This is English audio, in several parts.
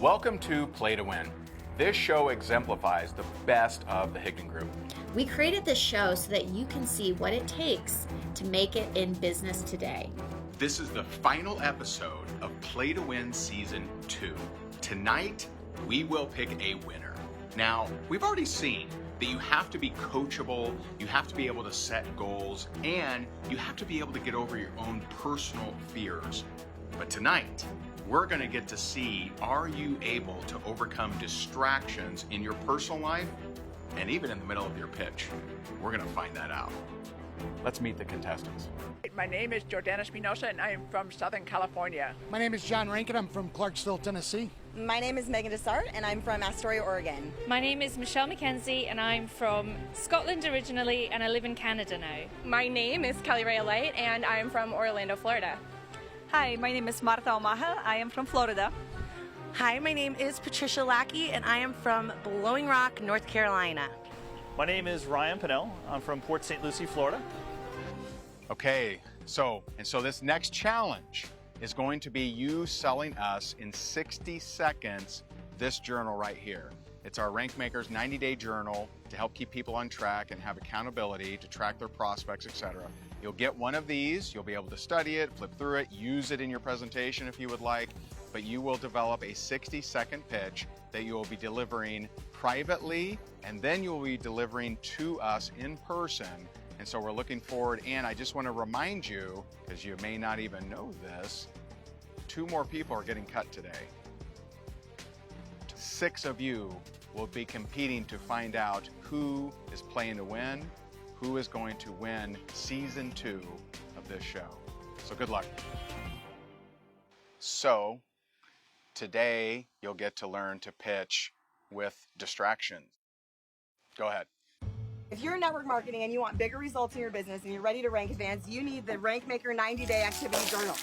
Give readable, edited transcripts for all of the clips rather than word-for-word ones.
Welcome to Play to Win. This show exemplifies the best of the Higdon Group. We created this show so that you can see what it takes to make it in business today. This is the final episode of Play to Win Season 2. Tonight, we will pick a winner. Now, we've already seen that you have to be coachable, you have to be able to set goals, and you have to be able to get over your own personal fears. But tonight, we're going to get to see, are you able to overcome distractions in your personal life and even in the middle of your pitch? We're going to find that out. Let's meet the contestants. My name is Jordana Espinosa, and I am from Southern California. My name is John Rankin. I'm from Clarksville, Tennessee. My name is Megan Dessart, and I'm from Astoria, Oregon. My name is Michelle McKenzie, and I'm from Scotland originally, and I live in Canada now. My name is Kelly Ray Light, and I'm from Orlando, Florida. Hi, my name is Marta Omaha. I am from Florida. Hi, my name is Patricia Lackey, and I am from Blowing Rock, North Carolina. My name is Ryan Pinnell. I'm from Port St. Lucie, Florida. Okay, so this next challenge is going to be you selling us in 60 seconds this journal right here. It's our Rank Makers 90-day journal to help keep people on track and have accountability to track their prospects, etc. You'll get one of these, you'll be able to study it, flip through it, use it in your presentation if you would like, but you will develop a 60-second pitch that you will be delivering privately, and then you will be delivering to us in person. And so we're looking forward, and I just want to remind you, because you may not even know this, 2 more people are getting cut today. 6 of you will be competing to find out who is playing to win, who is going to win season 2 of this show. So good luck. So today you'll get to learn to pitch with distractions. Go ahead. If you're in network marketing and you want bigger results in your business and you're ready to rank advance, you need the Rank Maker 90-day activity journal.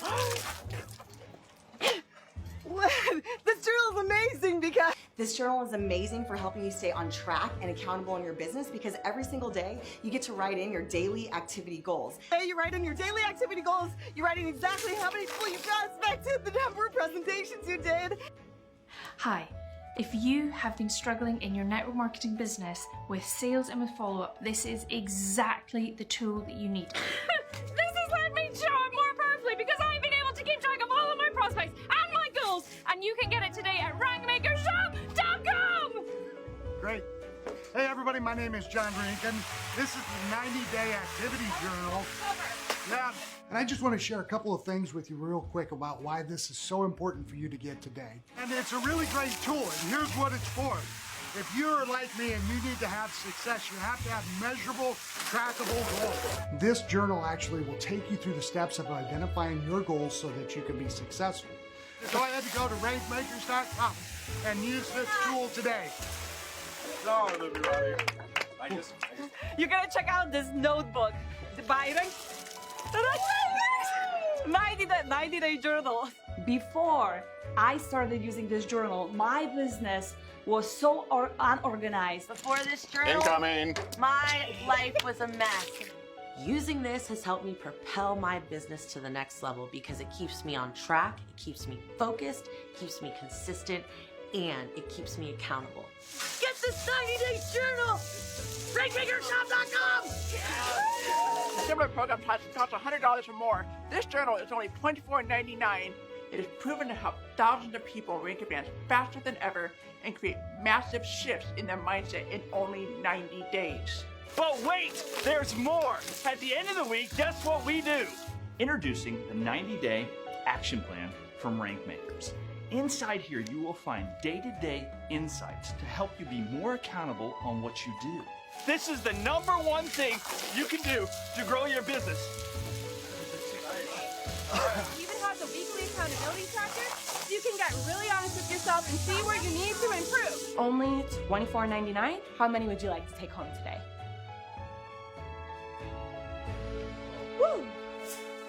This journal is amazing because this journal is amazing for helping you stay on track and accountable in your business, because every single day you get to write in your daily activity goals. Hey, you write in your daily activity goals, you write in exactly how many people you prospected, the number of presentations you did. Hi. If you have been struggling in your network marketing business with sales and with follow-up, this is exactly the tool that you need. This has let me show up more powerfully because I've been able to keep track of all of my prospects and my goals, and you can get it today at rankmakershop.com. Great. Hey everybody, my name is John Rankin. This is the 90-day activity journal. Yeah, and I just want to share a couple of things with you real quick about why this is so important for you to get today. And it's a really great tool, and here's what it's for. If you're like me and you need to have success, you have to have measurable, trackable goals. This journal actually will take you through the steps of identifying your goals so that you can be successful. So I had to go to rankmakers.com and use this tool today. You're gonna check out this notebook by 90-day journal. Before I started using this journal, my business was so unorganized. Before this journal, Incoming. My life was a mess. Using this has helped me propel my business to the next level because it keeps me on track, it keeps me focused, keeps me consistent, and it keeps me accountable. Get this 90-day journal! RankMakerShop.com! A similar program costs $100 or more. This journal is only $24.99. It is proven to help thousands of people rank advance faster than ever and create massive shifts in their mindset in only 90 days. But wait, there's more. At the end of the week, guess what we do? Introducing the 90-day action plan from Rank Makers. Inside here, you will find day-to-day insights to help you be more accountable on what you do. This is the #1 thing you can do to grow your business. It even has a weekly accountability tracker, so you can get really honest with yourself and see where you need to improve. Only $24.99? How many would you like to take home today? Woo!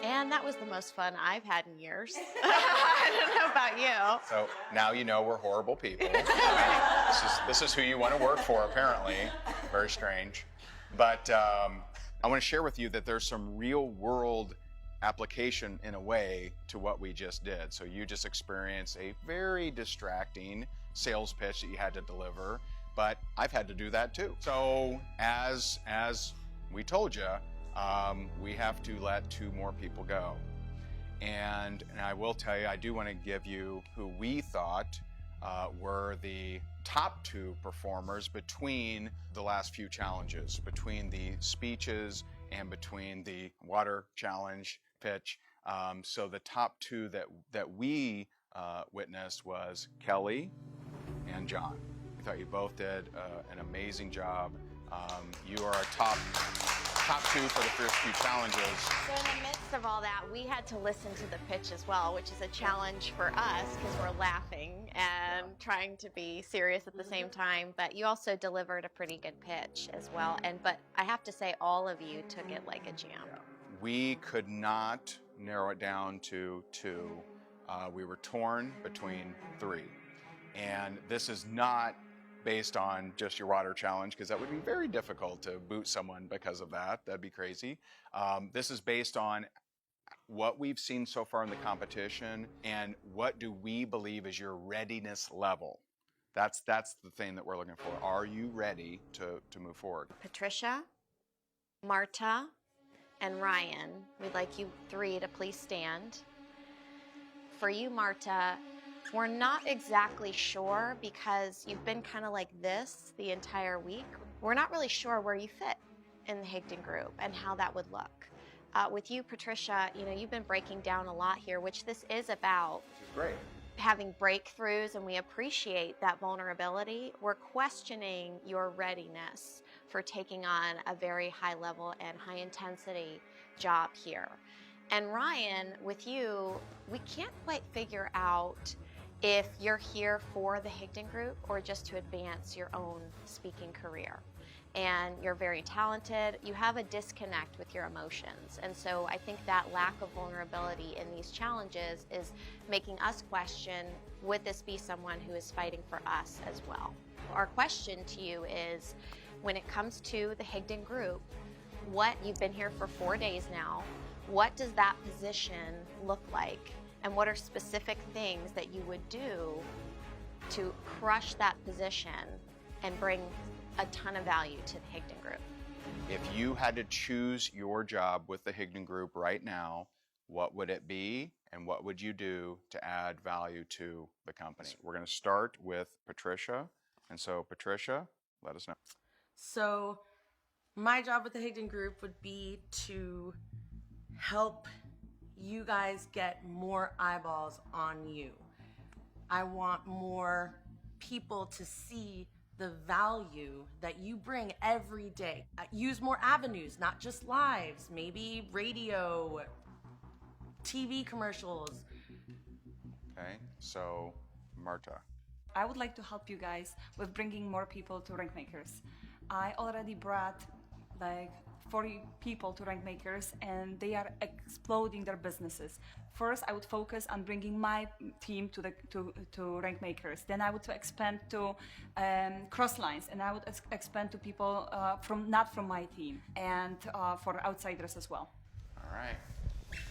And that was the most fun I've had in years. I don't know about you. So now you know we're horrible people. This is who you want to work for, apparently. Very strange. But I want to share with you that there's some real world application in a way to what we just did. So you just experienced a very distracting sales pitch that you had to deliver, but I've had to do that too. So as we told you, we have to let 2 more people go. And I will tell you, I do want to give you who we thought were the top 2 performers between the last few challenges, between the speeches and between the water challenge pitch. So the top 2 that we witnessed was Kelly and John. We thought you both did an amazing job. You are a top 2 for the first few challenges. So in the midst of all that, we had to listen to the pitch as well, which is a challenge for us because we're laughing and trying to be serious at the same time. But you also delivered a pretty good pitch as well. But I have to say, all of you took it like a champ. We could not narrow it down to 2. We were torn between 3. And this is not based on just your water challenge, because that would be very difficult to boot someone because of that. That'd be crazy. This is based on what we've seen so far in the competition and what do we believe is your readiness level. That's the thing that we're looking for. Are you ready to move forward? Patricia, Marta, and Ryan, we'd like you 3 to please stand. For you, Marta, we're not exactly sure because you've been kind of like this the entire week. We're not really sure where you fit in the Higdon group and how that would look. With you, Patricia, you've been breaking down a lot here, which this is about. Great. Having breakthroughs, and we appreciate that vulnerability. We're questioning your readiness for taking on a very high level and high intensity job here. And Ryan, with you, we can't quite figure out if you're here for the Higdon group or just to advance your own speaking career. And you're very talented. You have a disconnect with your emotions. And so I think that lack of vulnerability in these challenges is making us question, would this be someone who is fighting for us as well? Our question to you is, when it comes to the Higdon group, you've been here for 4 days now, what does that position look like? And what are specific things that you would do to crush that position and bring a ton of value to the Higdon group? If you had to choose your job with the Higdon group right now, what would it be and what would you do to add value to the company? We're going to start with Patricia. And so Patricia, let us know. So my job with the Higdon group would be to help you guys get more eyeballs on you. I want more people to see the value that you bring every day. Use more avenues, not just lives, maybe radio, TV commercials. Okay, so Marta. I would like to help you guys with bringing more people to Rankmakers. I already brought like 40 people to Rankmakers and they are exploding their businesses. First, I would focus on bringing my team to Rankmakers. Then I would expand to Crosslines, and I would expand to people not from my team, and for outsiders as well. All right.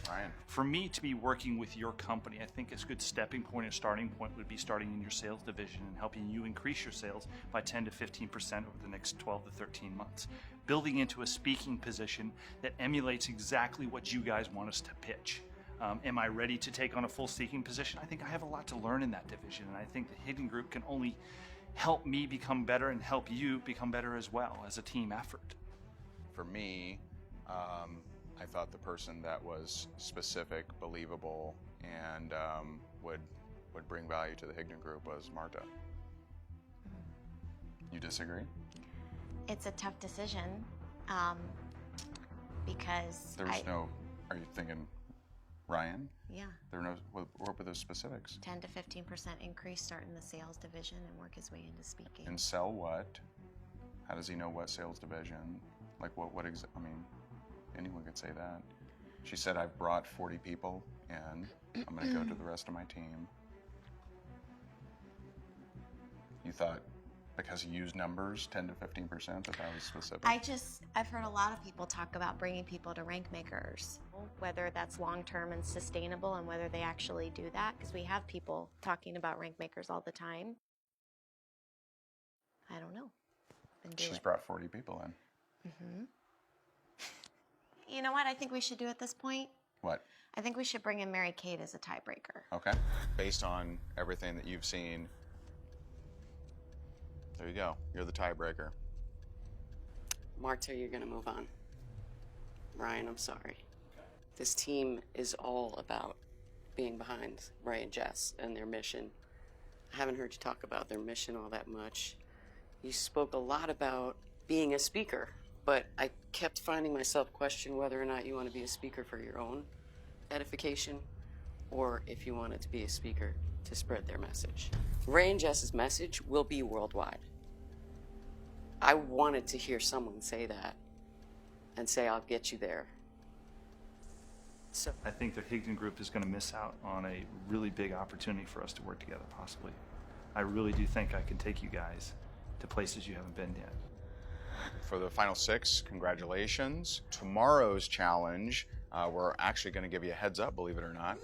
Ryan. For me to be working with your company, I think a good stepping point or starting point would be starting in your sales division and helping you increase your sales by 10 to 15% over the next 12 to 13 months. Building into a speaking position that emulates exactly what you guys want us to pitch. Am I ready to take on a full speaking position? I think I have a lot to learn in that division, and I think the Higdon group can only help me become better and help you become better as well as a team effort. For me, I thought the person that was specific, believable, and would would bring value to the Higdon Group was Marta. You disagree? It's a tough decision because are you thinking Ryan? Yeah. What were those specifics? 10 to 15% increase start in the sales division and work his way into speaking. And sell what? How does he know what sales division? Like I mean, anyone could say that. She said, I've brought 40 people in. I'm going to go to the rest of my team. You thought because he used numbers, 10 to 15%, that was specific? I've heard a lot of people talk about bringing people to Rank Makers, whether that's long-term and sustainable and whether they actually do that, because we have people talking about Rank Makers all the time. I don't know. She's brought 40 people in. Mm-hmm. You know what I think we should do at this point? What? I think we should bring in Mary Kate as a tiebreaker. Okay. Based on everything that you've seen, there you go. You're the tiebreaker. Marta, you're going to move on. Ryan, I'm sorry. This team is all about being behind Ray and Jess and their mission. I haven't heard you talk about their mission all that much. You spoke a lot about being a speaker, but I kept finding myself question whether or not you want to be a speaker for your own edification or if you wanted to be a speaker to spread their message. Ray and Jess's message will be worldwide. I wanted to hear someone say that and say, I'll get you there. So I think the Higdon Group is going to miss out on a really big opportunity for us to work together, possibly. I really do think I can take you guys to places you haven't been yet. For the final 6, congratulations. Tomorrow's challenge, we're actually going to give you a heads up, believe it or not,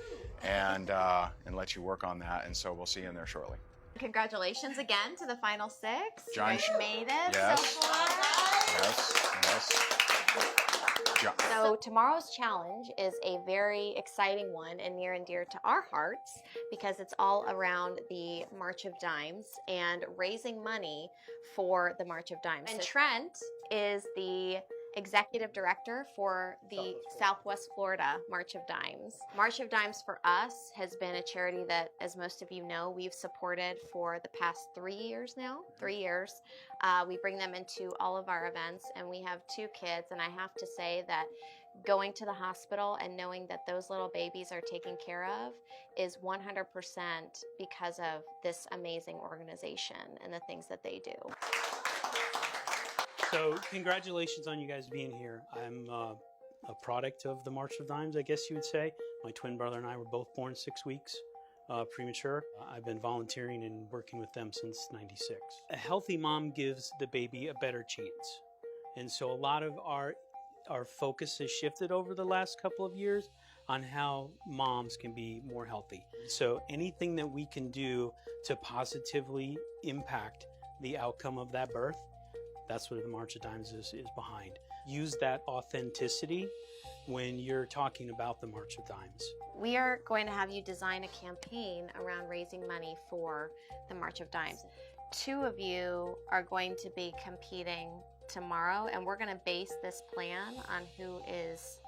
and let you work on that. And so we'll see you in there shortly. Congratulations again to the final 6. John, you guys made it yes. so far. Yes. John. So tomorrow's challenge is a very exciting one and near and dear to our hearts because it's all around the March of Dimes and raising money for the March of Dimes. And Trent is the executive director for the Southwest Florida March of Dimes. March of Dimes for us has been a charity that, as most of you know, we've supported for the past 3 years now. 3 years. We bring them into all of our events, and we have 2 kids, and I have to say that going to the hospital and knowing that those little babies are taken care of is 100% because of this amazing organization and the things that they do. So congratulations on you guys being here. I'm a product of the March of Dimes, I guess you would say. My twin brother and I were both born 6 weeks premature. I've been volunteering and working with them since '96. A healthy mom gives the baby a better chance. And so a lot of our focus has shifted over the last couple of years on how moms can be more healthy. So anything that we can do to positively impact the outcome of that birth, that's what the March of Dimes is behind. Use that authenticity when you're talking about the March of Dimes. We are going to have you design a campaign around raising money for the March of Dimes. 2 of you are going to be competing tomorrow, and we're going to base this plan on who is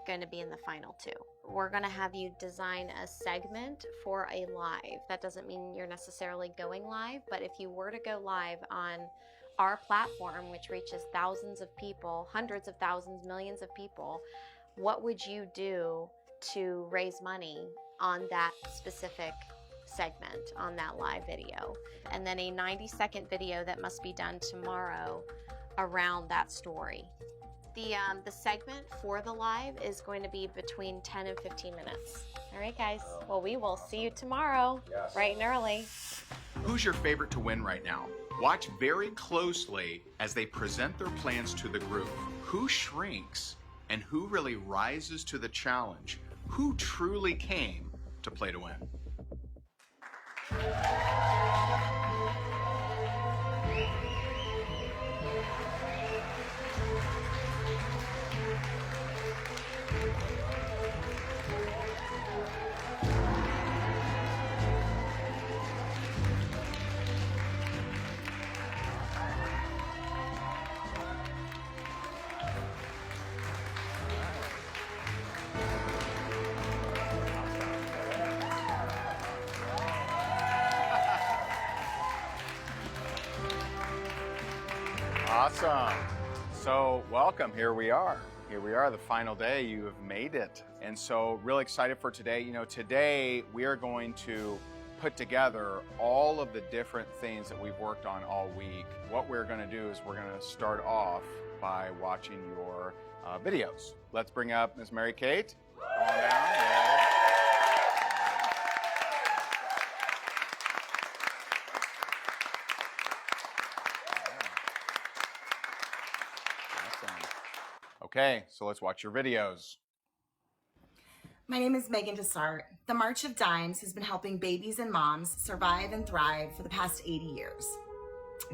going to be in the final 2. We're going to have you design a segment for a live. That doesn't mean you're necessarily going live, but if you were to go live on our platform, which reaches thousands of people, hundreds of thousands, millions of people, what would you do to raise money on that specific segment, on that live video? And then a 90-second video that must be done tomorrow around that story. The segment for the live is going to be between 10 and 15 minutes. All right, guys. Well, we will see you tomorrow, bright and early. Who's your favorite to win right now? Watch very closely as they present their plans to the group. Who shrinks and who really rises to the challenge? Who truly came to play to win? Awesome. So welcome, here we are. Here we are, the final day, you have made it. And so really excited for today. You know, today we are going to put together all of the different things that we've worked on all week. What we're gonna do is we're gonna start off by watching your videos. Let's bring up Ms. Mary Kate. Come on down. Yeah. Okay, so let's watch your videos. My name is Megan Dessart. The March of Dimes has been helping babies and moms survive and thrive for the past 80 years.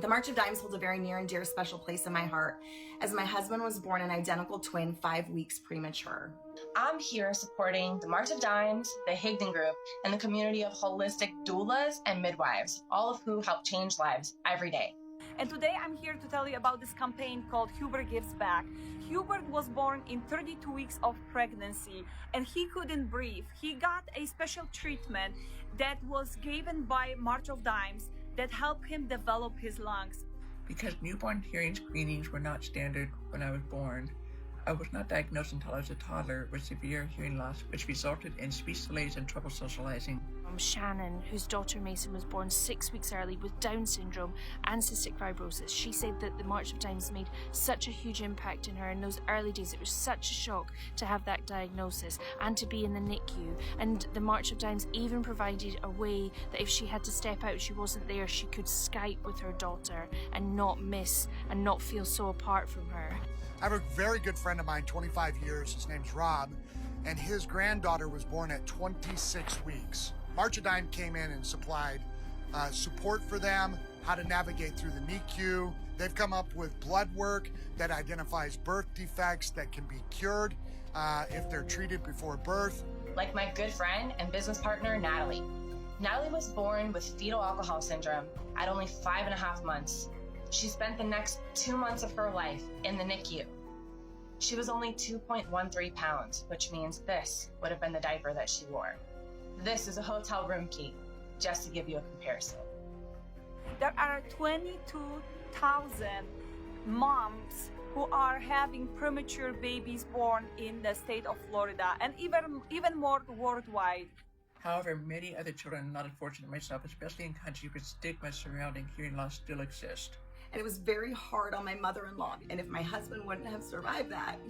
The March of Dimes holds a very near and dear special place in my heart, as my husband was born an identical twin 5 weeks premature. I'm here supporting the March of Dimes, the Higdon Group, and the community of holistic doulas and midwives, all of who help change lives every day. And today I'm here to tell you about this campaign called Hubert Gives Back. Hubert was born in 32 weeks of pregnancy and he couldn't breathe. He got a special treatment that was given by March of Dimes that helped him develop his lungs. Because newborn hearing screenings were not standard when I was born, I was not diagnosed until I was a toddler with severe hearing loss, which resulted in speech delays and trouble socializing. Shannon, whose daughter Mason was born 6 weeks early with Down syndrome and cystic fibrosis. She said that the March of Dimes made such a huge impact in her in those early days. It was such a shock to have that diagnosis and to be in the NICU. And the March of Dimes even provided a way that if she had to step out, she wasn't there, she could Skype with her daughter and not miss and not feel so apart from her. I have a very good friend of mine, 25 years, his name's Rob, and his granddaughter was born at 26 weeks. March of Dimes came in and supplied support for them, how to navigate through the NICU. They've come up with blood work that identifies birth defects that can be cured if they're treated before birth. Like my good friend and business partner, Natalie. Natalie was born with fetal alcohol syndrome at only 5.5 months. She spent the next 2 months of her life in the NICU. She was only 2.13 pounds, which means this would have been the diaper that she wore. This is a hotel room key, just to give you a comparison. There are 22,000 moms who are having premature babies born in the state of Florida and even more worldwide. However, many other children not as fortunate myself, especially in countries with stigma surrounding hearing loss, still exist. And it was very hard on my mother-in-law. And if my husband wouldn't have survived that,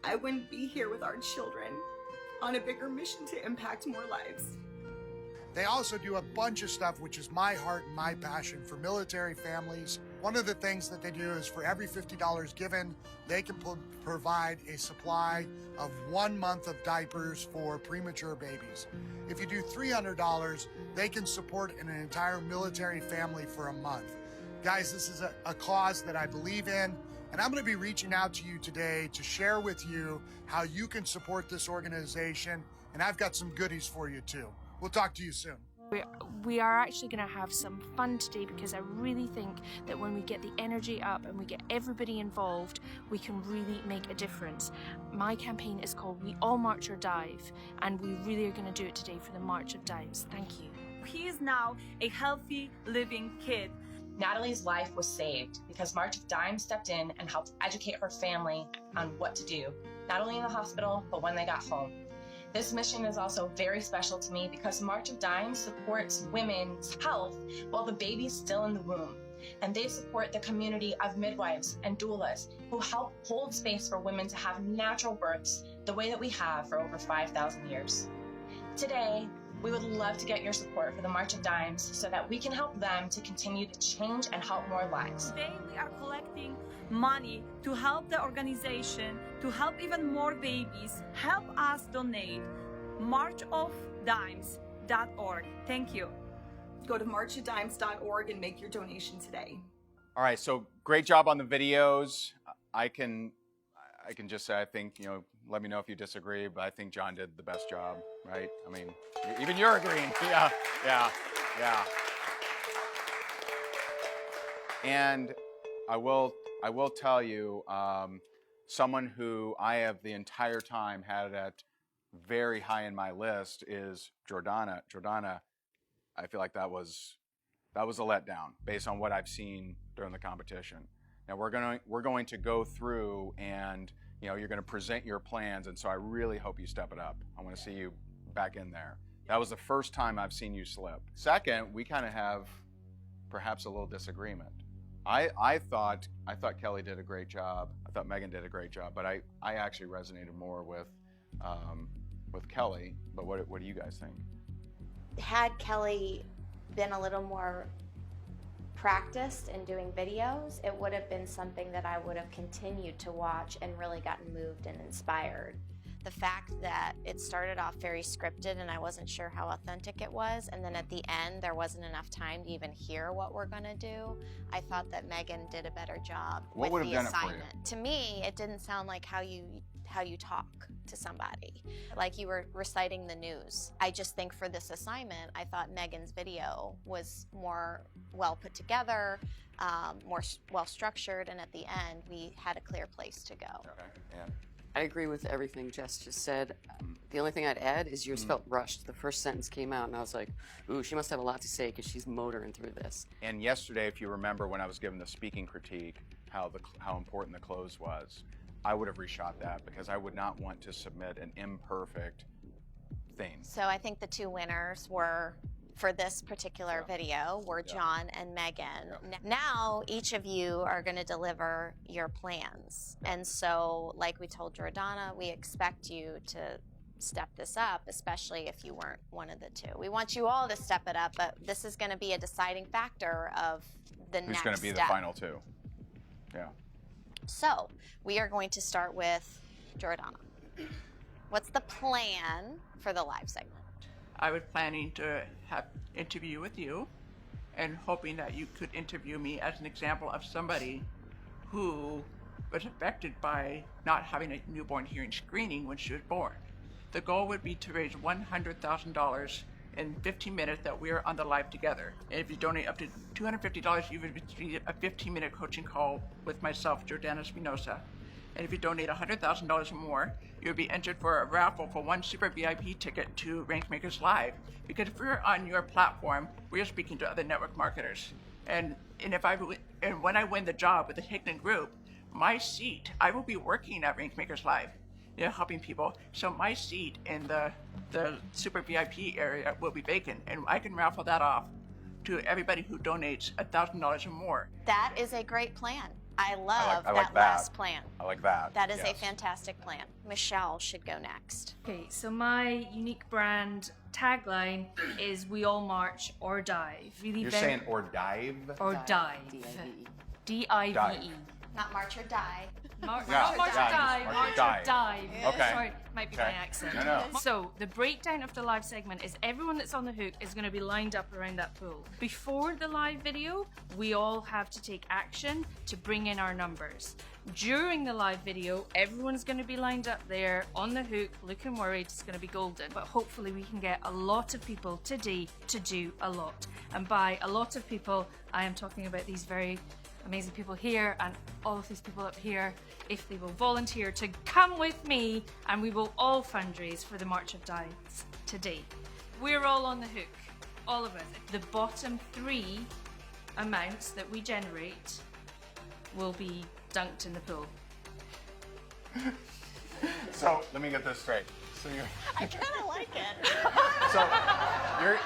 I wouldn't be here with our children on a bigger mission to impact more lives. They also do a bunch of stuff, which is my heart and my passion, for military families. One of the things that they do is for every $50 given, they can provide a supply of 1 month of diapers for premature babies. If you do $300, they can support an entire military family for a month. Guys, this is a cause that I believe in, and I'm going to be reaching out to you today to share with you how you can support this organization, and I've got some goodies for you too. We'll talk to you soon. We are actually going to have some fun today because I really think that when we get the energy up and we get everybody involved, we can really make a difference. My campaign is called We All March or Dive, and we really are going to do it today for the March of Dimes. Thank you. He is now a healthy, living kid. Natalie's life was saved because March of Dimes stepped in and helped educate her family on what to do, not only in the hospital, but when they got home. This mission is also very special to me because March of Dimes supports women's health while the baby's still in the womb. And they support the community of midwives and doulas who help hold space for women to have natural births the way that we have for over 5,000 years. Today, we would love to get your support for the March of Dimes so that we can help them to continue to change and help more lives. Today we are collecting money to help the organization, to help even more babies. Help us donate. marchofdimes.org. Thank you. Go to marchofdimes.org and make your donation today. All right, so great job on the videos. I can just say, I think, you know, let me know if you disagree, but I think John did the best job, right? I mean, even you're agreeing. Yeah. And I will tell you, someone who I have the entire time had at very high in my list is Jordana. Jordana, I feel like that was a letdown based on what I've seen during the competition. Now we're going to go through and you're going to present your plans, and so I really hope you step it up. I want to see you back in there. That was the first time I've seen you slip. Second, we kind of have perhaps a little disagreement. I thought Kelly did a great job. I thought Megan did a great job, but I actually resonated more with Kelly. But what do you guys think? Had Kelly been a little more practiced in doing videos, it would have been something that I would have continued to watch and really gotten moved and inspired. The fact that it started off very scripted and I wasn't sure how authentic it was, and then at the end there wasn't enough time to even hear what we're gonna do, I thought that Megan did a better job What with would the have done it for you? assignment. To me, it didn't sound like how you talk to somebody, like you were reciting the news. I just think for this assignment, I thought Megan's video was more well put together, more well structured, and at the end we had a clear place to go. Okay. Yeah. I agree with everything Jess just said. The only thing I'd add is yours felt rushed. The first sentence came out and I was like, ooh, she must have a lot to say because she's motoring through this. And yesterday, if you remember when I was giving the speaking critique, how important the close was, I would have reshot that because I would not want to submit an imperfect thing. So I think the two winners were, for this particular video, were John and Megan. Now each of you are going to deliver your plans. And so, like we told Jordana, we expect you to step this up, especially if you weren't one of the two. We want you all to step it up, but this is going to be a deciding factor of the next step. Who's going to be the final two? Yeah. So we are going to start with Jordana. What's the plan for the live segment? I was planning to have interview with you and hoping that you could interview me as an example of somebody who was affected by not having a newborn hearing screening when she was born. The goal would be to raise $100,000 in 15 minutes that we are on the live together. And if you donate up to $250, you would receive a 15-minute coaching call with myself, Jordana Spinoza. And if you donate $100,000 or more, you'll be entered for a raffle for one super VIP ticket to Rankmakers Live. Because if we're on your platform, we are speaking to other network marketers. And when I win the job with the Hignan Group, my seat, I will be working at Rankmakers Live, helping people. So my seat in the super VIP area will be vacant, and I can raffle that off to everybody who donates $1,000 or more. That is a great plan. I love I like that last plan. I like that. That is a fantastic plan. Michelle should go next. Okay, so my unique brand tagline is "We all march or dive." Really, You're saying or dive? Or dive. D-I-V-E. Not march or die. March or Yeah, die. march or March or dive. dive. Okay. Sorry, might be my accent. No. So the breakdown of the live segment is everyone that's on the hook is going to be lined up around that pool. Before the live video, we all have to take action to bring in our numbers. During the live video, everyone's going to be lined up there on the hook, looking worried. It's going to be golden. But hopefully we can get a lot of people today to do a lot. And by a lot of people, I am talking about these very amazing people here and all of these people up here, if they will volunteer to come with me, and we will all fundraise for the March of Dives today. We're all on the hook, all of us. The bottom 3 amounts that we generate will be dunked in the pool. So let me get this straight. So I kind of like it. so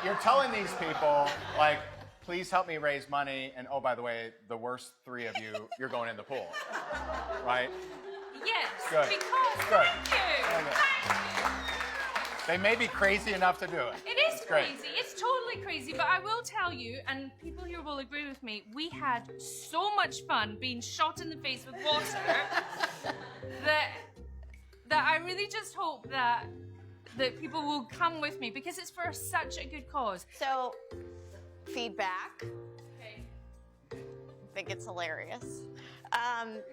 you're telling these people, like, please help me raise money, and oh, by the way, the worst 3 of you, you're going in the pool, right? Yes, Good. because Good. thank you. Thank you. They may be crazy enough to do it. It is It's great. crazy. It's totally crazy. But I will tell you, and people here will agree with me, we had so much fun being shot in the face with water that I really just hope that people will come with me because it's for such a good cause. So, feedback. Okay. I think it's hilarious.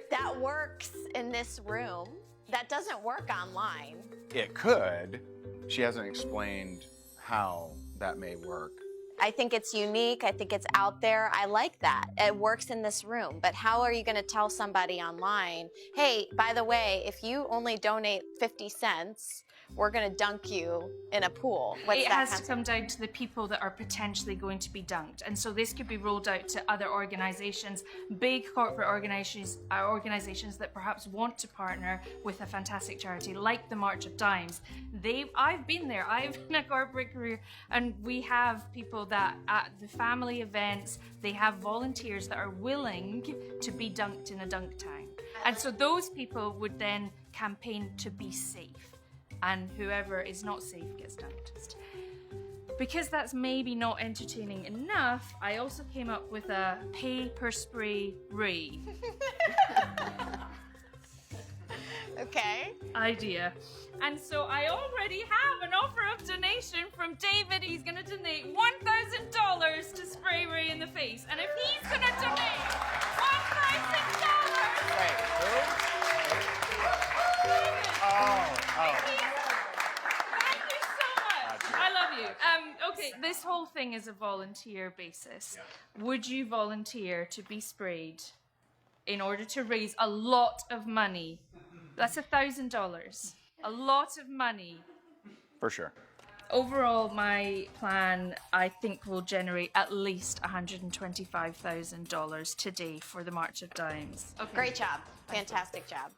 That works in this room. That doesn't work online. It could. She hasn't explained how that may work. I think it's unique. I think it's out there. I like that. It works in this room. But how are you going to tell somebody online, hey, by the way, if you only donate 50 cents, we're going to dunk you in a pool. What's It that has to concept? come down to the people that are potentially going to be dunked. And so this could be rolled out to other organizations, big corporate organizations that perhaps want to partner with a fantastic charity like the March of Dimes. I've been there, I've been a corporate career, and we have people that at the family events, they have volunteers that are willing to be dunked in a dunk tank. And so those people would then campaign to be safe. And whoever is not safe gets dunked. Because that's maybe not entertaining enough, I also came up with a pay-per-spray ray Okay. idea. And so I already have an offer of donation from David. He's going to donate $1,000 to spray Ray in the face. And if he's going to donate $1,000... Wait, who? Oh. Thank you so much. I love you. Okay, this whole thing is a volunteer basis. Would you volunteer to be sprayed in order to raise a lot of money? That's $1,000. A lot of money. For sure. Overall, my plan, I think, will generate at least $125,000 today for the March of Dimes. Okay. Great job. Fantastic job.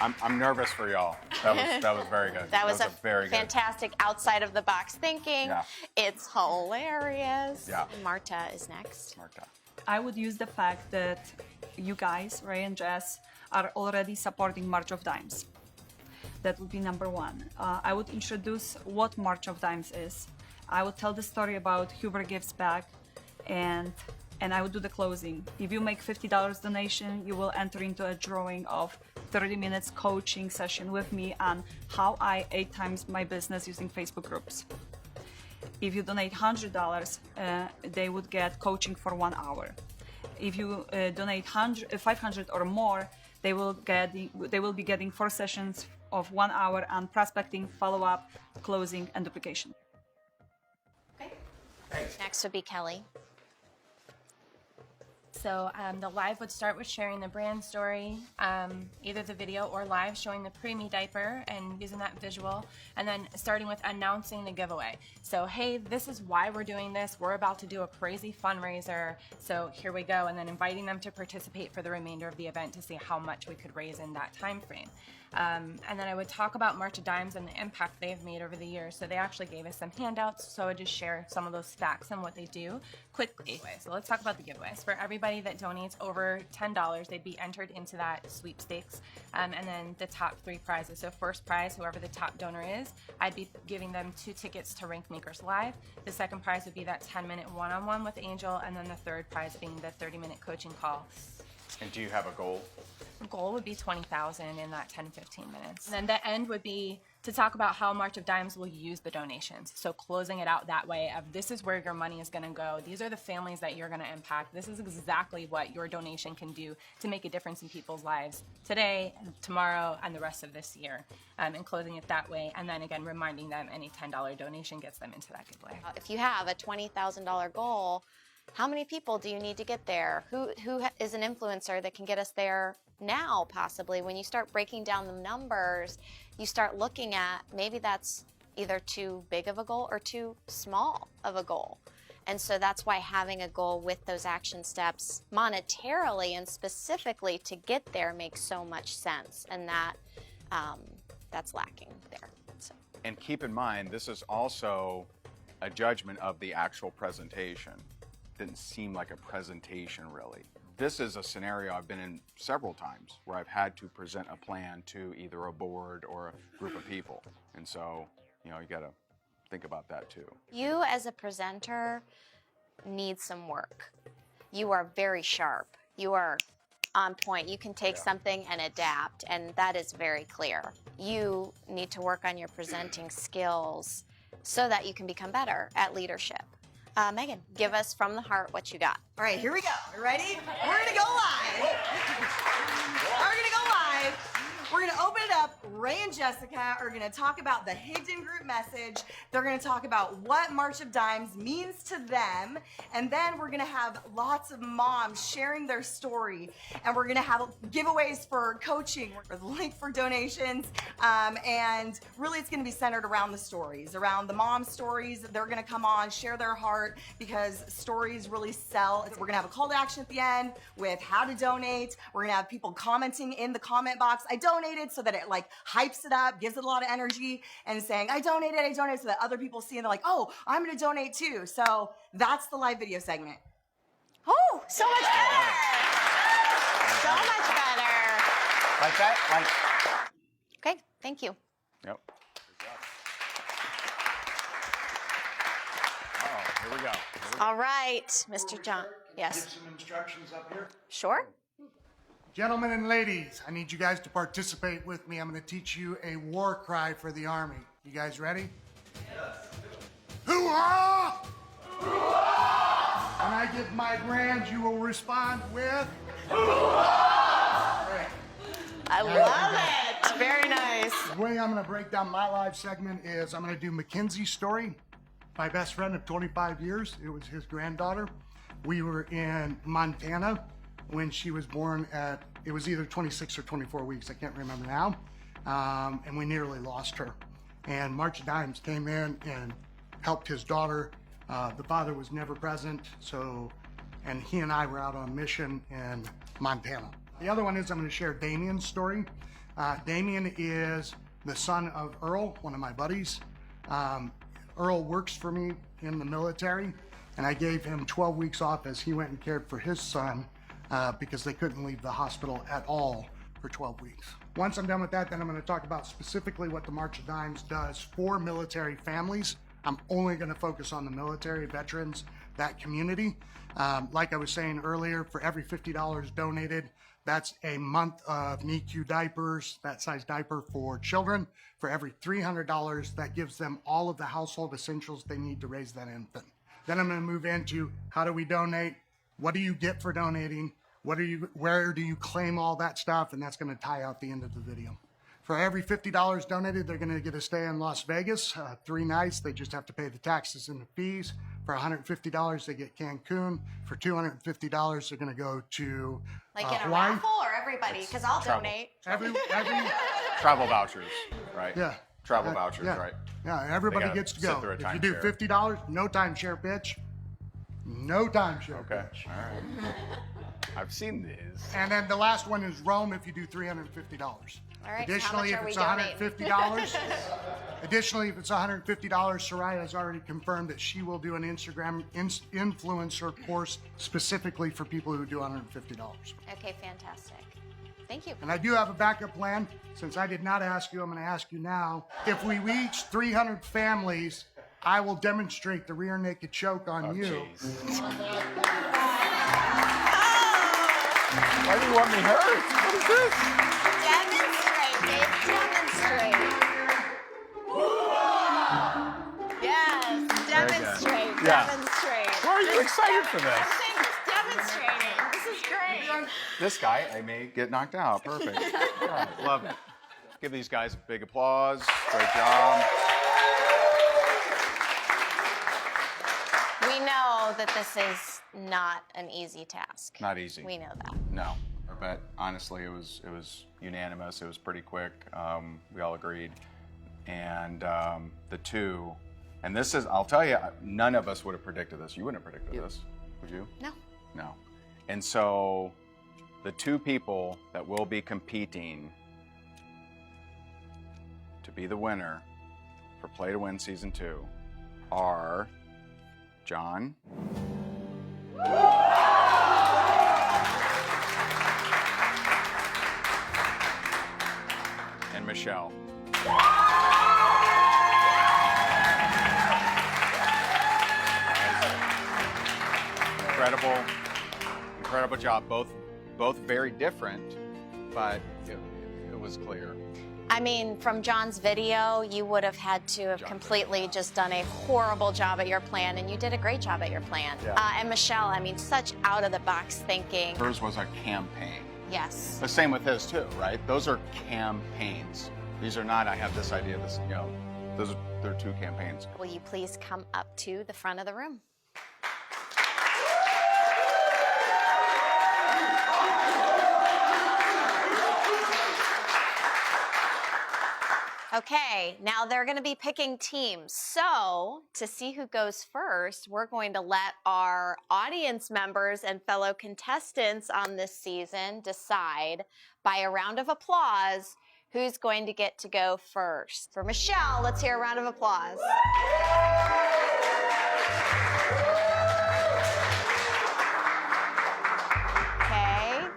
I'm nervous for y'all. That was very good. That was a very good. fantastic outside of the box thinking. Yeah. It's hilarious. Yeah. Marta is next. Marta. I would use the fact that you guys, Ray and Jess, are already supporting March of Dimes. That would be number one. I would introduce what March of Dimes is. I would tell the story about Huber Gives Back, and I would do the closing. If you make $50 donation, you will enter into a drawing of 30 minutes coaching session with me on how I 8 times my business using Facebook groups. If you donate $100, they would get coaching for 1 hour. If you donate 500 or more, they will be getting 4 sessions of 1 hour on prospecting, follow-up, closing, and duplication. Next would be Kelly. So the live would start with sharing the brand story, either the video or live showing the preemie diaper and using that visual, and then starting with announcing the giveaway. So, hey, this is why we're doing this. We're about to do a crazy fundraiser, so here we go, and then inviting them to participate for the remainder of the event to see how much we could raise in that time frame. And then I would talk about March of Dimes and the impact they've made over the years. So they actually gave us some handouts, so I would just share some of those facts and what they do quickly. So let's talk about the giveaways. For everybody that donates over $10, they'd be entered into that sweepstakes, and then the top 3 prizes. So first prize, whoever the top donor is, I'd be giving them 2 tickets to Rankmakers Live. The second prize would be that 10-minute one-on-one with Angel, and then the third prize being the 30-minute coaching call. And do you have a goal? The goal would be 20,000 in that 10-15 minutes. And then the end would be to talk about how March of Dimes will use the donations. So closing it out that way of this is where your money is going to go. These are the families that you're going to impact. This is exactly what your donation can do to make a difference in people's lives today, tomorrow, and the rest of this year. And closing it that way. And then again, reminding them any $10 donation gets them into that giveaway. If you have a $20,000 goal, how many people do you need to get there? Who is an influencer that can get us there now, possibly? When you start breaking down the numbers, you start looking at maybe that's either too big of a goal or too small of a goal. And so that's why having a goal with those action steps monetarily and specifically to get there makes so much sense. And that's lacking there. So. And keep in mind, this is also a judgment of the actual presentation. Didn't seem like a presentation, really. This is a scenario I've been in several times where I've had to present a plan to either a board or a group of people. And so, you got to think about that too. You as a presenter need some work. You are very sharp. You are on point. You can take something and adapt, and that is very clear. You need to work on your presenting skills so that you can become better at leadership. Megan, give us from the heart what you got. All right, here we go. Ready? We're going to go live. We're going to go live. We're going to open it up Ray and Jessica are going to talk about the hidden group message. They're going to talk about what March of Dimes means to them. And then we're going to have lots of moms sharing their story. And we're going to have giveaways for coaching, with a link for donations. And really it's going to be centered around the stories, around the mom stories. They're going to come on, share their heart, because stories really sell. We're going to have a call to action at the end with how to donate. We're going to have people commenting in the comment box, I donated, so that it like hypes it up, gives it a lot of energy, and saying, I donated, so that other people see and they're like, oh, I'm going to donate too. So that's the live video segment. Oh, so much better. So much better. Like that? Okay, thank you. Yep. Oh, here we go. All right, Mr. John. Yes. Give some instructions up here. Sure. Gentlemen and ladies, I need you guys to participate with me. I'm going to teach you a war cry for the Army. You guys ready? Yes. Hoo-ha! Hoo-ha! When I give my brands, you will respond with hoo-ha! Great. I love it. Very nice. The way I'm going to break down my live segment is I'm going to do Mackenzie's story. My best friend of 25 years. It was his granddaughter. We were in Montana when she was born at, it was either 26 or 24 weeks, I can't remember now, and we nearly lost her. And March of Dimes came in and helped his daughter. The father was never present, and he and I were out on mission in Montana. The other one is I'm going to share Damien's story. Damien is the son of Earl, one of my buddies. Earl works for me in the military, and I gave him 12 weeks off as he went and cared for his son because they couldn't leave the hospital at all for 12 weeks. Once I'm done with that, then I'm going to talk about specifically what the March of Dimes does for military families. I'm only going to focus on the military veterans, that community. Like I was saying earlier, for every $50 donated, that's a month of NICU diapers, that size diaper for children. For every $300, that gives them all of the household essentials they need to raise that infant. Then I'm going to move into how do we donate? What do you get for donating? Where do you claim all that stuff? And that's going to tie out the end of the video. For every $50 donated, they're going to get a stay in Las Vegas, 3 nights. They just have to pay the taxes and the fees. For $150, they get Cancun. For $250, they're going to go to Like in a Hawaii. raffle or everybody? Because I'll travel. donate. Every Travel vouchers, right? Yeah. Travel vouchers, yeah. right? Yeah, everybody They gotta gets to sit go. through a If you do timeshare. $50, no timeshare pitch. No timeshare Okay, pitch. all right. I've seen these. And then the last one is Rome if you do $350. All right, Additionally, how much if are it's we $150, additionally, if it's $150, Soraya has already confirmed that she will do an Instagram influencer course specifically for people who do $150. Okay, fantastic. Thank you. And I do have a backup plan. Since I did not ask you, I'm going to ask you now. If we reach 300 families, I will demonstrate the rear naked choke on you. Why do you want me hurt? What is this? Demonstrate, Dave. Demonstrate. Yes, demonstrate. Yeah. Demonstrate. Why are you excited for this? I'm just demonstrating. This is great. This guy, I may get knocked out. Perfect. Yeah, love it. Give these guys a big applause. Great job. We know that this is not an easy task. Not easy. We know that. No, but honestly, it was unanimous. It was pretty quick. We all agreed, and the two, and this is, I'll tell you, none of us would have predicted this. You wouldn't have predicted this, would you? No. No. And so, the two people that will be competing to be the winner for Play to Win Season 2 are John and Michelle. Incredible job. Both very different, but it was clear. I mean, from John's video, you would have had to have completely just done a horrible job at your plan, and you did a great job at your plan. Yeah. And Michelle, I mean, such out-of-the-box thinking. Hers was a campaign. Yes. The same with his too, right? Those are campaigns. These are not, I have this idea, this, you know, they're two campaigns. Will you please come up to the front of the room? Okay, now they're going to be picking teams. So, to see who goes first, we're going to let our audience members and fellow contestants on this season decide by a round of applause who's going to get to go first. For Michelle, let's hear a round of applause. Okay,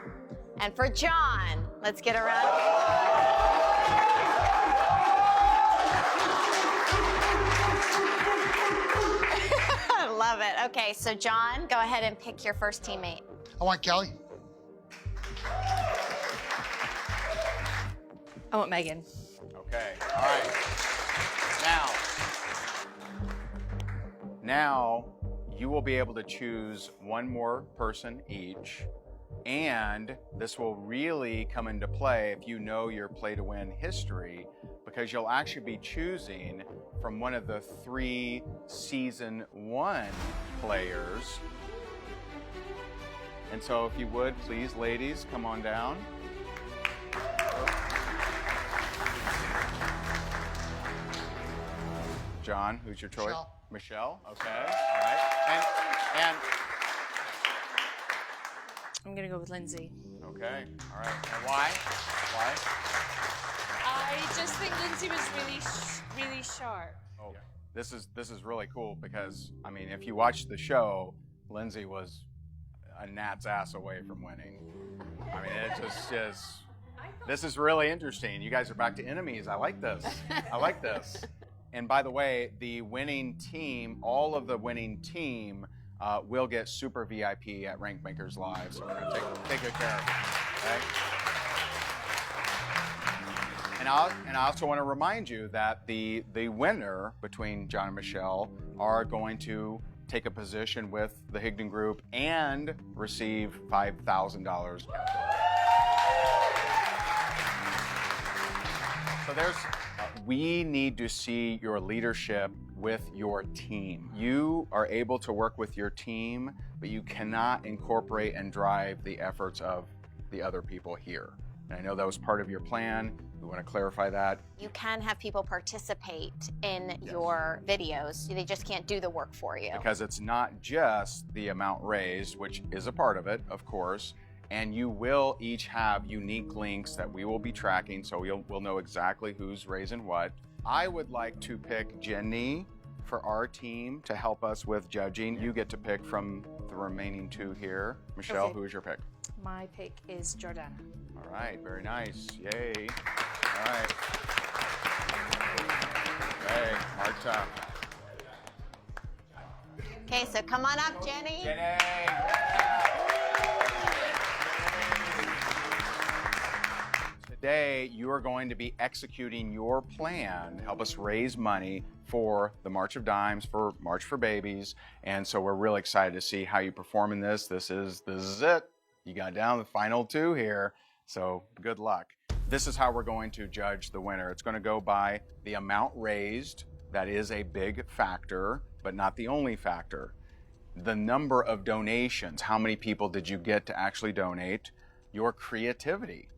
and for John, let's get a round of applause. Love it. Okay, so John, go ahead and pick your first teammate. I want Kelly. I want Megan. Okay, all right. Now you will be able to choose one more person each, and this will really come into play if you know your play to win history, because you'll actually be choosing from one of the 3 season 1 players. And so if you would, please, ladies, come on down. John, who's your choice? Michelle. Okay, all right. And I'm gonna go with Lindsay. okay, all right. And why? Why? I just think Lindsay was really sharp. Oh, this is really cool because, I mean, if you watch the show, Lindsay was a gnat's ass away from winning. I mean, it just is. This is really interesting. You guys are back to enemies. I like this. I like this. And by the way, the winning team, all of the winning team will get super VIP at Rankmakers Live. So we're going to take good care of them. Okay? And I also want to remind you that the winner between John and Michelle are going to take a position with the Higdon Group and receive $5,000. So we need to see your leadership with your team. You are able to work with your team, but you cannot incorporate and drive the efforts of the other people here. And I know that was part of your plan. We want to clarify that. You can have people participate in your videos. They just can't do the work for you. Because it's not just the amount raised, which is a part of it, of course, and you will each have unique links that we will be tracking, so we'll know exactly who's raising what. I would like to pick Jenny for our team to help us with judging. You get to pick from the remaining 2 here. Michelle, Okay. who is your pick? My pick is Jordana. All right, very nice. Yay. All right. Okay, Marta. Okay, so come on up, Jenny. Today, you are going to be executing your plan to help us raise money for the March of Dimes, for March for Babies. And so we're really excited to see how you perform in this. This is it. You got down the final 2 here. So good luck. This is how we're going to judge the winner. It's going to go by the amount raised. That is a big factor, but not the only factor. The number of donations. How many people did you get to actually donate? Your creativity.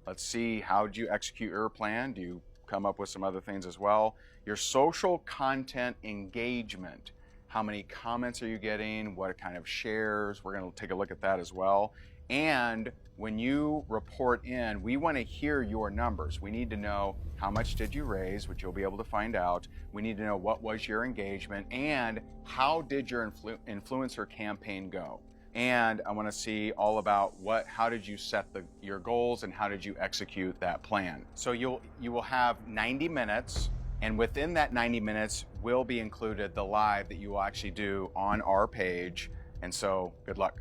Let's see, how did you execute your plan? Do you come up with some other things as well? Your social content engagement. How many comments are you getting? What kind of shares? We're going to take a look at that as well. And when you report in, we want to hear your numbers. We need to know how much did you raise, which you'll be able to find out. We need to know what was your engagement and how did your influencer campaign go. And I want to see all about how did you set your goals and how did you execute that plan. So you will have 90 minutes, and within that 90 minutes will be included the live that you will actually do on our page. And so good luck.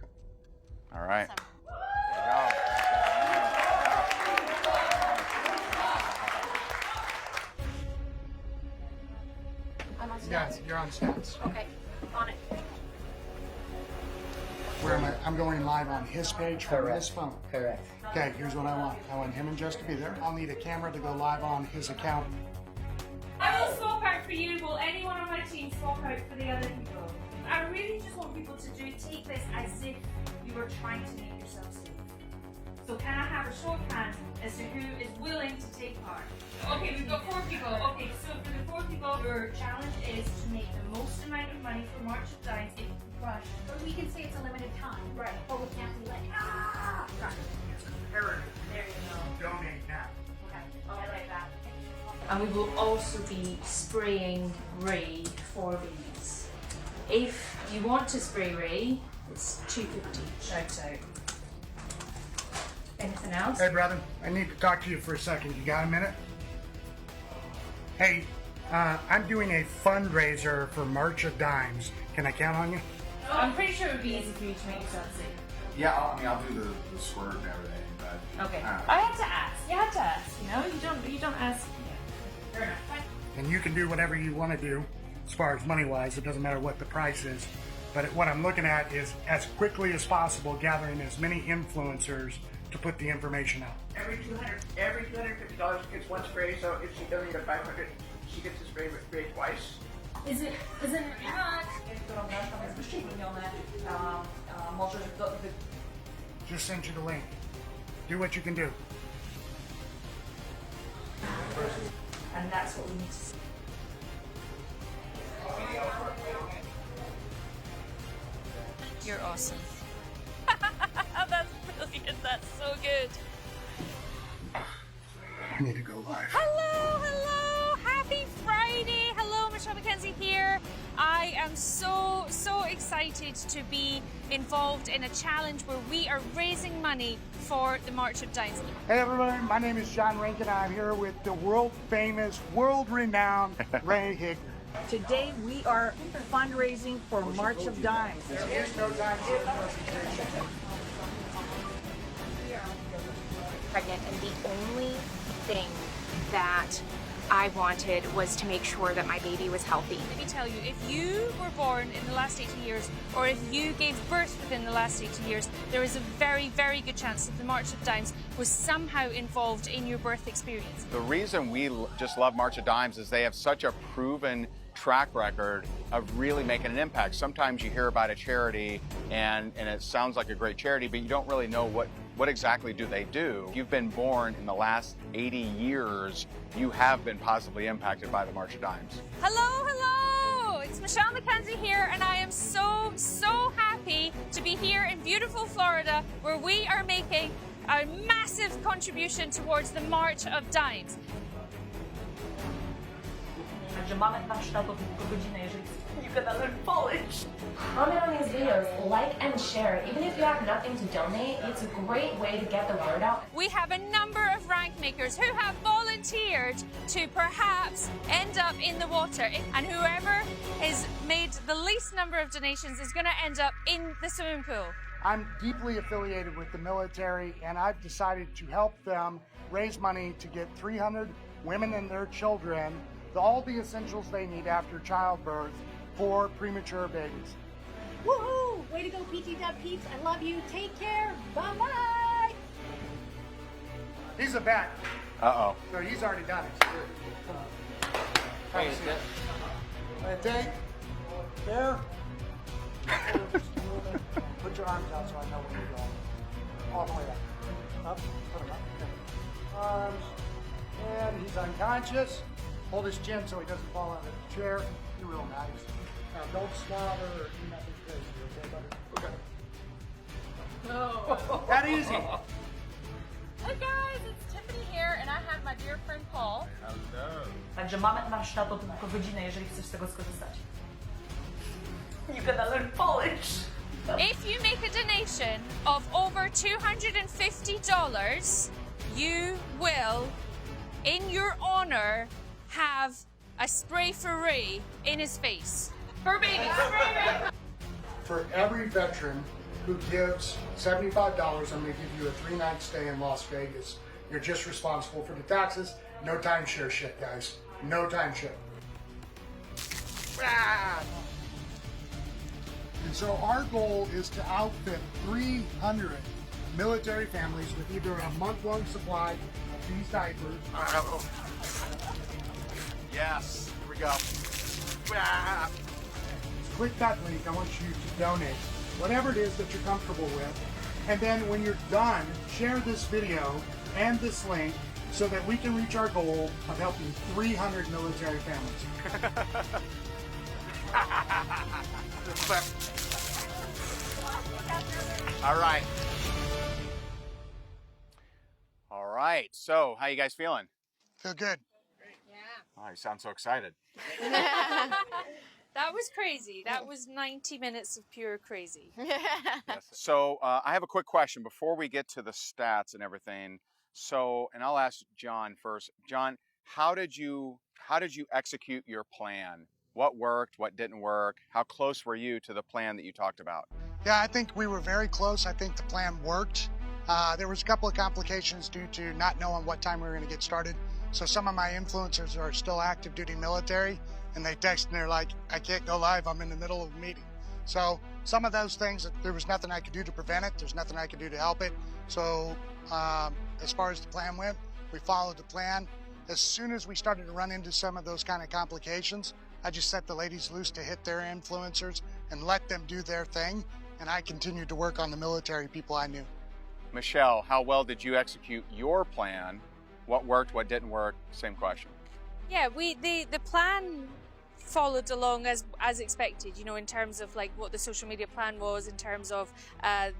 All right. Awesome. There you go. I'm on Yes, you're on stats. Okay, on it. where I'm going live on his page from his phone. Correct. Okay, here's what I want. I want him and Jess to be there. I'll need a camera to go live on his account. I will swap out for you. Will anyone on my team swap out for the other people? I really just want people to take this as if you were trying to make yourself safe. So can I have a show of hands as to who is willing to take part? Okay, we've got 4 people. Okay, so for the 4 people, your challenge is to make the most amount of money for March of Dimes if you crush. But we can say it's a limited time. Right. But we can't be like, ah! Right. There you go. Donate now. Okay, I like that. And we will also be spraying Ray for these. If you want to spray Ray, it's $2.50. Shout out. Anything else? Hey, brother, I need to talk to you for a second. You got a minute? Hey, I'm doing a fundraiser for March of Dimes. Can I count on you? I'm pretty sure it would be easy for you to make yourself safe. Yeah, I'll do the squirt and everything, but... Okay. I had to ask. You had to ask, you know? You don't ask. Fair enough. Fine. And you can do whatever you want to do as far as money-wise. It doesn't matter what the price is. But what I'm looking at is as quickly as possible gathering as many influencers to put the information out. Every $250 gets 1 spray, so if she doesn't get 500, she gets to spray twice. Is it Just send you the link. Do what you can do. And that's what we need to see. You're awesome. That's brilliant. That's so good. I need to go live. Hello, happy Friday. Hello, Michelle McKenzie here. I am so excited to be involved in a challenge where we are raising money for the March of Dimes. Hey everybody, my name is John Rankin. I'm here with the world famous, world renowned Ray Higdon. Today we are fundraising for March of Dimes. There is no time for presentation. Pregnant, and the only thing that I wanted was to make sure that my baby was healthy. Let me tell you, if you were born in the last 80 years, or if you gave birth within the last 80 years, there is a very, very good chance that the March of Dimes was somehow involved in your birth experience. The reason we just love March of Dimes is they have such a proven track record of really making an impact. Sometimes you hear about a charity and it sounds like a great charity, but you don't really know what exactly do they do. If you've been born in the last 80 years, you have been positively impacted by the March of Dimes. Hello! It's Michelle McKenzie here, and I am so happy to be here in beautiful Florida, where we are making a massive contribution towards the March of Dimes. Że mamy warsztatów tylko godzinę, jeżeli you can learn Polish. Comment on these videos, like and share. Even if you have nothing to donate, it's a great way to get the word out. We have a number of rank makers who have volunteered to perhaps end up in the water, and whoever has made the least number of donations is going to end up in the swimming pool. I'm deeply affiliated with the military, and I've decided to help them raise money to get 300 women and their children all the essentials they need after childbirth for premature babies. Woohoo! Way to go, PT Dub peeps. I love you. Take care. Bye-bye. He's a vet. Uh-oh. So he's already done it. Come on. Hey, Take. There. Put your arms out so I know where you're going. All the way up. Up. Put them up. Okay. Arms. And he's unconscious. Hold his chin so he doesn't fall out of the chair. You're real nice. Now don't slaughter or do nothing crazy, okay, buddy? Okay. No. That easy. Hey guys, it's Tiffany here, and I have my dear friend Paul. Hello. Także mamy warsztatów tylko godzinę, jeżeli chcesz z tego skorzystać. You can learn Polish. If you make a donation of over $250, you will, in your honor, have a spray for Ray in his face. For baby. For every veteran who gives $75, I'm going to give you a 3-night stay in Las Vegas. You're just responsible for the taxes. No timeshare shit, guys. No timeshare. Ah. And so our goal is to outfit 300 military families with either a month-long supply of these diapers. Yes, here we go. Click that link. I want you to donate whatever it is that you're comfortable with. And then when you're done, share this video and this link so that we can reach our goal of helping 300 military families. All right. All right. So, how you guys feeling? Feel good. Oh, you sound so excited. That was crazy. That was 90 minutes of pure crazy. So, I have a quick question before we get to the stats and everything. So, and I'll ask John first. John, how did you execute your plan? What worked? What didn't work? How close were you to the plan that you talked about? Yeah, I think we were very close. I think the plan worked. There was a couple of complications due to not knowing what time we were going to get started. So some of my influencers are still active duty military, and they text and they're like, I can't go live, I'm in the middle of a meeting. So some of those things, there was nothing I could do to prevent it. There's nothing I could do to help it. So as far as the plan went, we followed the plan. As soon as we started to run into some of those kind of complications, I just set the ladies loose to hit their influencers and let them do their thing. And I continued to work on the military people I knew. Michelle, how well did you execute your plan? What worked, what didn't work? Same question. Yeah, the plan followed along as expected, you know, in terms of like what the social media plan was, in terms of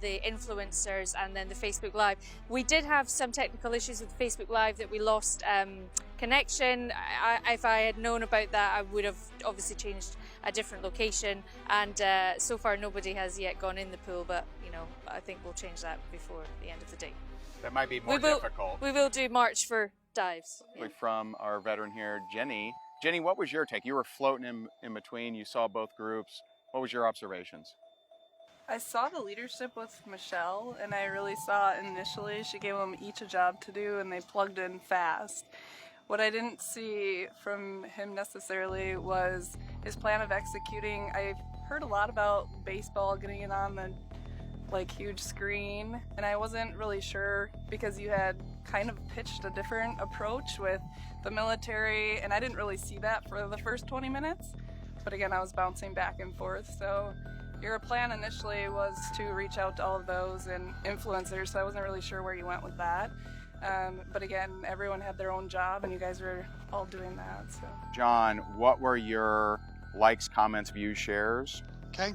the influencers and then the Facebook Live. We did have some technical issues with Facebook Live that we lost connection. If I had known about that, I would have obviously changed a different location, and so far nobody has yet gone in the pool, but you know, I think we'll change that before the end of the day. That might be more difficult. We will do March for dives. Yeah. From our veteran here, Jenny. Jenny, what was your take? You were floating in between. You saw both groups. What was your observations? I saw the leadership with Michelle, and I really saw initially she gave them each a job to do, and they plugged in fast. What I didn't see from him necessarily was his plan of executing. I've heard a lot about baseball, getting it on the huge screen, and I wasn't really sure because you had kind of pitched a different approach with the military, and I didn't really see that for the first 20 minutes. But again, I was bouncing back and forth. So your plan initially was to reach out to all of those and influencers, so I wasn't really sure where you went with that. But again, everyone had their own job, and you guys were all doing that. So, John, what were your likes, comments, views, shares? Okay.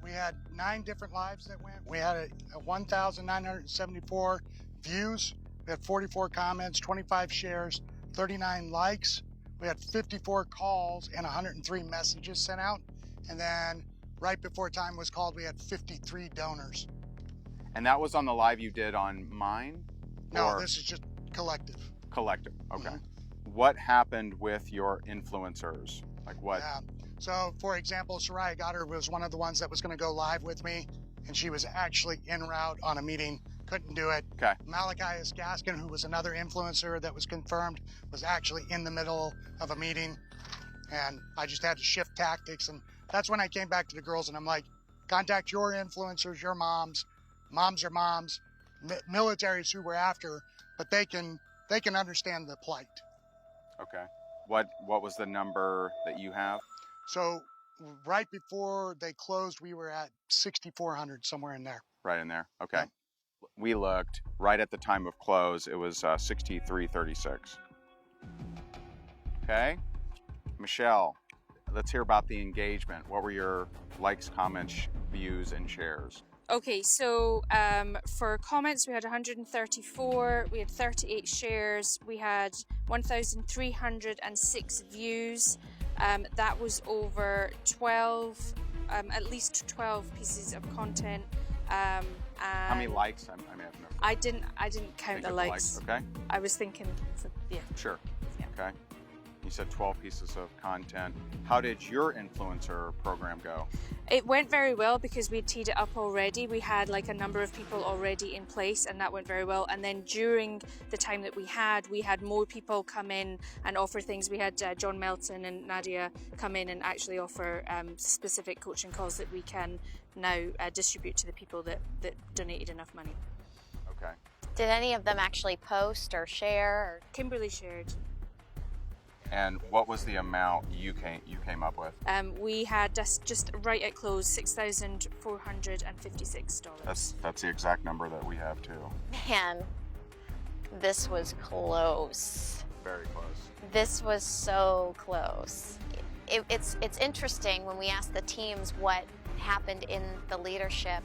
We had 9 different lives that went. We had 1,974 views. We had 44 comments, 25 shares, 39 likes. We had 54 calls and 103 messages sent out. And then right before time was called, we had 53 donors. And that was on the live you did on mine? No, this is just collective. Collective, okay. What happened with your influencers? Like what? Yeah. So, for example, Soraya Goddard was one of the ones that was going to go live with me, and she was actually en route on a meeting, couldn't do it. Okay. Malachi Gaskin, who was another influencer that was confirmed, was actually in the middle of a meeting, and I just had to shift tactics, and that's when I came back to the girls, and I'm like, contact your influencers, your moms. Moms are moms. Military is who we're after, but they can understand the plight. Okay. What was the number that you have? So right before they closed, we were at 6,400, somewhere in there. Right in there. Okay. Yeah. We looked right at the time of close. It was 6336. Okay. Michelle, let's hear about the engagement. What were your likes, comments, views, and shares? Okay, so for comments, we had 134, we had 38 shares, we had 1,306 views. That was over 12, at least 12 pieces of content. How many likes? I didn't count the likes. Okay. I was thinking, yeah. Sure. Yeah. Okay. You said 12 pieces of content. How did your influencer program go? It went very well because we teed it up already. We had like a number of people already in place, and that went very well. And then during the time that we had more people come in and offer things. We had John Melton and Nadia come in and actually offer specific coaching calls that we can now distribute to the people that donated enough money. Okay. Did any of them actually post or share? Kimberly shared. And what was the amount you came up with? We had just right at close $6,456. That's the exact number that we have too. Man, this was close. Very close. This was so close. It's interesting when we ask the teams what happened in the leadership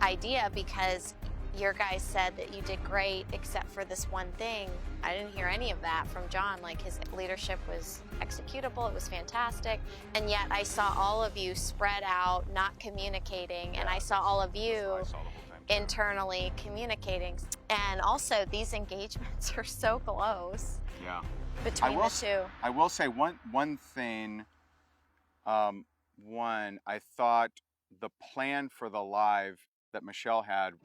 idea, because your guys said that you did great except for this one thing. I didn't hear any of that from John. Like, his leadership was executable, it was fantastic, and yet I saw all of you spread out, not communicating, and I saw all of you internally communicating. And also, these engagements are so close. Yeah. Between the two. I will say one thing. I thought the plan for the live that Michelle had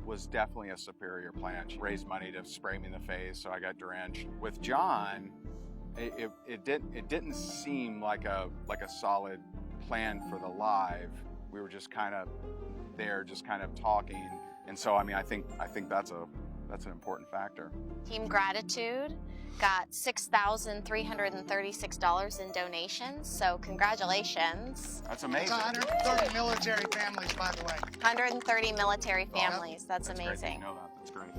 was definitely a superior plan. She raised money to spray me in the face, so I got drenched. With John, it didn't seem like a solid plan for the live. We were just kind of there, just kind of talking, and so I mean, I think that's an important factor. Team Gratitude got $6,336 in donations, so congratulations. That's amazing. It's 130 military families, by the way. 130 military families. That's Great amazing. that you know that. That's great.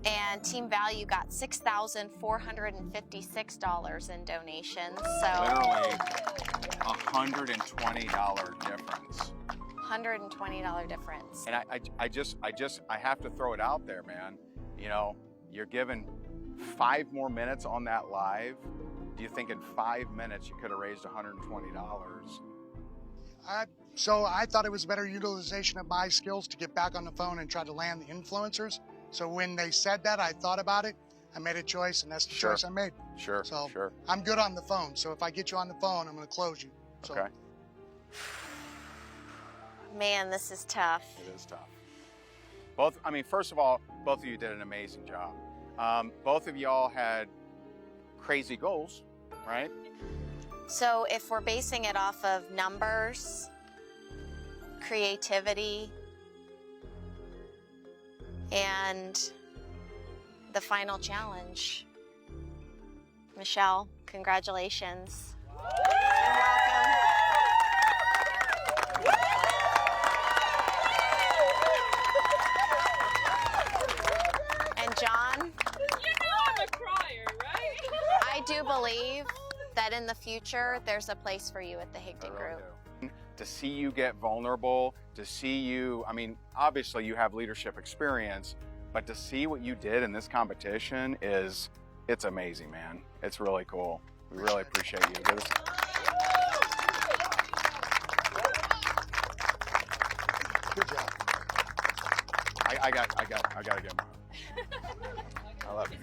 And Team Value got $6,456 in donations. So Literally $120 difference. $120 difference. And I have to throw it out there, man. You know, you're given 5 more minutes on that live. Do you think in 5 minutes you could have raised $120? So I thought it was better utilization of my skills to get back on the phone and try to land the influencers. So when they said that, I thought about it. I made a choice, and that's the choice I made. Sure. I'm good on the phone. So if I get you on the phone, I'm going to close you. So. Okay. Man, this is tough. It is tough. First of all, both of you did an amazing job. Both of y'all had crazy goals, right? So if we're basing it off of numbers, creativity, and the final challenge, Michelle, congratulations. John, you know I'm a crier, right? I do believe that in the future there's a place for you at the Higdon Group. To see you get vulnerable, to see you, obviously you have leadership experience, but to see what you did in this competition it's amazing, man. It's really cool. We really appreciate you. Good job. I gotta get mine. I love you.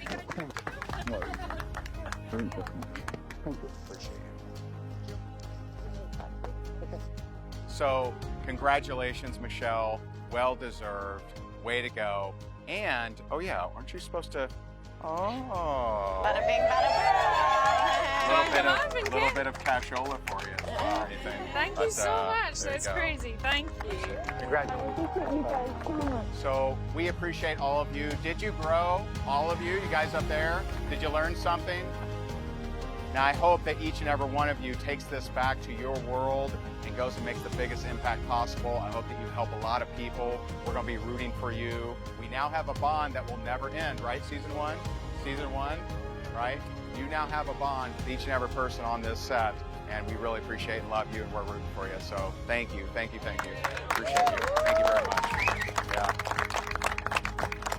Appreciate it. So, congratulations, Michelle. Well deserved. Way to go. And, oh yeah, aren't you supposed to? Oh. Bada bing, bada A little bit of cashola for you. Anything. Thank you so much. That's crazy. Thank you. Congratulations. So we appreciate all of you. Did you grow? All of you? You guys up there? Did you learn something? Now I hope that each and every one of you takes this back to your world and goes and makes the biggest impact possible. I hope that you help a lot of people. We're going to be rooting for you. We now have a bond that will never end, right? Season one, right? You now have a bond with each and every person on this set, and we really appreciate and love you, and we're rooting for you. So thank you. Appreciate you. Thank you very much. Yeah.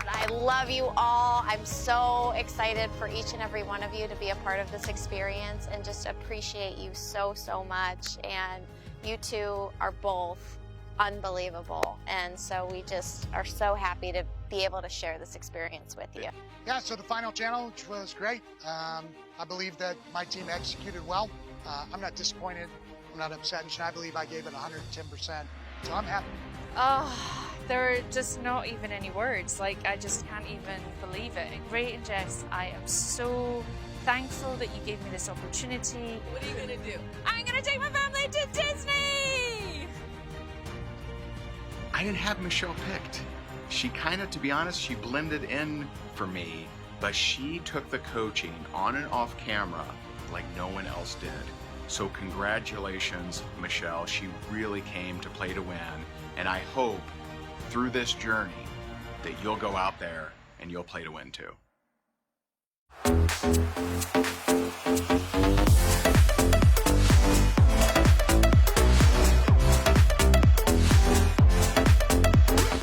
I love you all. I'm so excited for each and every one of you to be a part of this experience, and just appreciate you so much. And you two are both unbelievable, and so we just are so happy to be able to share this experience with you. Yeah, so the final challenge was great. I believe that my team executed well. I'm not disappointed. I'm not upset. And I believe I gave it 110%. So I'm happy. Oh, there are just not even any words. Like, I just can't even believe it. Ray and Jess, I am so thankful that you gave me this opportunity. What are you gonna do? I'm gonna take my family to Disney! I didn't have Michelle picked. She kind of, to be honest, she blended in for me, but she took the coaching on and off camera like no one else did. So congratulations, Michelle. She really came to play to win. And I hope through this journey that you'll go out there and you'll play to win too.